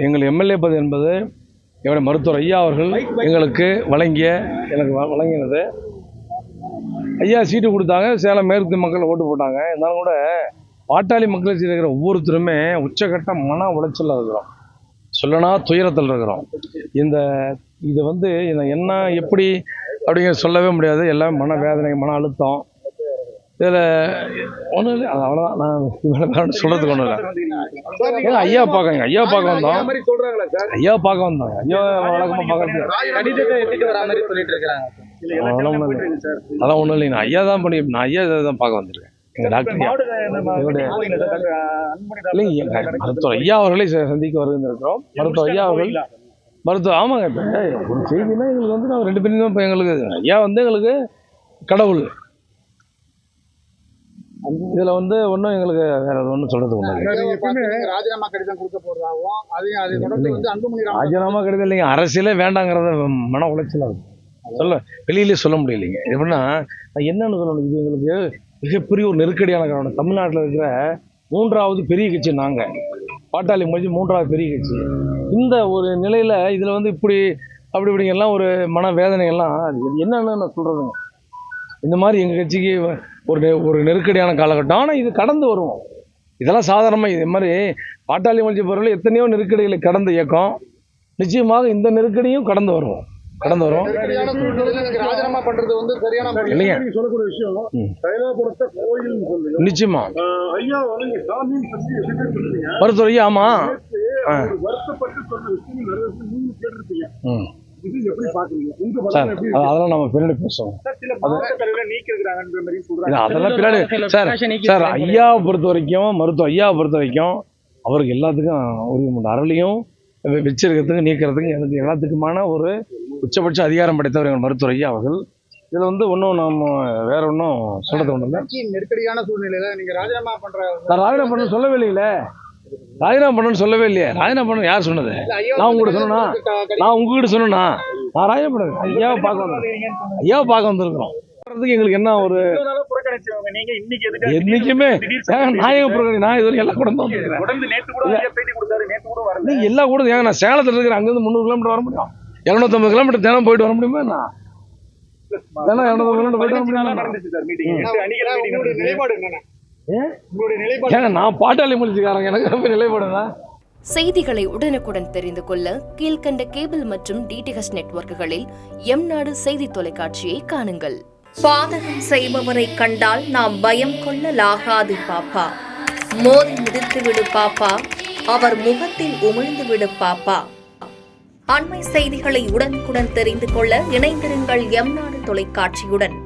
எங்கள் எம்எல்ஏ பதவி என்பது என்னுடைய மருத்துவர் ஐயா அவர்கள் எங்களுக்கு வழங்கினது. ஐயா சீட்டு கொடுத்தாங்க, சேலம் மேற்கு மக்கள் ஓட்டு போட்டாங்க. இருந்தாலும் கூட பாட்டாளி மக்கள் இருக்கிற ஒவ்வொருத்தருமே உச்சகட்ட மன உளைச்சலில் இருக்கிறோம், சொல்லனா துயரத்தில் இருக்கிறோம். இது என்ன எப்படி அப்படிங்கிற சொல்லவே முடியாது. எல்லாம் மன வேதனை, மன அழுத்தம். இதில் ஒன்றும் இல்லை, அது அவ்வளோதான். நான் சொல்கிறதுக்கு ஒன்றும் இல்லை. ஏங்க ஐயா பார்க்க வந்தோம். ஐயா பார்க்க வந்தோம். ஐயா வழக்கமாக பார்க்கறது அதெல்லாம் ஒன்றும் இல்லைங்க. ஐயா தான் நான் ஐயா தான் பார்க்க வந்திருக்கேன். எங்கள் டாக்டர் இல்லைங்க, மருத்துவர் ஐயா அவர்களை சந்திக்க வருகின்றோம். மருத்துவர் ஐயா அவர்கள் ஆமாங்க. இப்போ ஒரு செய்தினா எங்களுக்கு நாங்கள் 2 பேரும் தான். இப்போ எங்களுக்கு ஐயா எங்களுக்கு கடவுள். இதில் ஒன்றும் எங்களுக்கு வேற ஒன்றும் சொல்றது ஒன்றும் ராஜினாமா கடிதம் கொடுக்க போறதாகவும் ராஜினாமா கடிதம் இல்லைங்க, அரசியலே வேண்டாங்கிறத மன உளைச்சலாக இருக்கும். வெளியிலே சொல்ல முடியலைங்க. எப்படின்னா நான் என்னன்னு சொல்லணும், இது எங்களுக்கு மிகப்பெரிய ஒரு நெருக்கடியான காரணம். தமிழ்நாட்டில் இருக்கிற 3வது பெரிய கட்சி நாங்கள், பாட்டாளி முடிஞ்சு 3வது பெரிய கட்சி. இந்த ஒரு நிலையில் இதில் இப்படி இப்படிங்கெல்லாம் ஒரு மன வேதனைகள்லாம் என்னன்னு நான் சொல்கிறதுங்க. இந்த மாதிரி எங்கள் கட்சிக்கு ஒரு நெருக்கடியான காலகட்டம். ஆனால் இது கடந்து வருவோம். இதெல்லாம் சாதாரணமாக இது மாதிரி பாட்டாளி மொழி பொருள் எத்தனையோ நெருக்கடிகளை கடந்த இயக்கம். நிச்சயமாக இந்த நெருக்கடியும் கடந்து வரும். இல்லைங்க, நிச்சயமா மருத்துவர் ஐயா. ஆமா, அதெல்லாம் நம்ம பின்னாடி பேசுவோம். அதெல்லாம் பின்னாடி சார் ஐயாவை பொறுத்த வரைக்கும், மருத்துவ ஐயாவை பொறுத்த வரைக்கும் அவருக்கு எல்லாத்துக்கும் உரிமை உண்டு. அறளையும் வச்சிருக்கிறதுக்கு, நீக்கிறதுக்கு, எனக்கு எல்லாத்துக்குமான ஒரு உச்சபட்ச அதிகாரம் படைத்தவர் எங்கள் மருத்துவர் ஐயா அவர்கள். இதில் ஒன்றும் நம்ம வேற ஒன்றும் சொல்றது ஒன்றும் இல்லை. நெருக்கடியான சூழ்நிலையில நீங்க ராஜினாமா பண்ண சொல்லவே இல்லைங்களே. ராஜினாமா பண்ணணும்னு சொல்லவே இல்லையே. ராஜினாமா பண்ண யார் சொன்னது? நான் உங்ககிட்ட சொன்னா? நான் உங்ககிட்ட சொன்னா? நான் ராஜினாமா பண்ணேன். ஐயாவை பார்க்க வந்திருக்கிறோம். எங்களுக்கு என்ன ஒரு என்னைக்குமே நாயக புறக்கணி. நான் இது எல்லாம் கூட எல்லா கூட ஏங்க நான் சேலத்தில் இருக்கிறேன். அங்கேருந்து 300 கிலோமீட்டர் வர முடியும். 250 கிலோமீட்டர் தினம் போயிட்டு வர முடியுமா? நான் தினம் 250 கிலோமீட்டர் போயிட்டு வர முடியுமா? நான் பாட்டாளி முடிச்சுக்காரங்க, எனக்கு நிலைப்பாடுதான். செய்திகளை உடனுக்குடன் தெரிந்து கொள்ள கீழ்கண்ட கேபிள் மற்றும் டிடிஹெச் நெட்வொர்க்குகளில் எம்நாடு செய்தி தொலைக்காட்சியை காணுங்கள். பாதகம் செய்பவரை கண்டால் நாம் பயம் கொள்ளலாகாது பாப்பா. மோதி மிதித்து விடு பாப்பா, அவர் முகத்தில் உமிழ்ந்து விடு பாப்பா. அண்மை செய்திகளை உடனுக்குடன் தெரிந்து கொள்ள இணைந்திருங்கள் எம்நாடு தொலைக்காட்சியுடன்.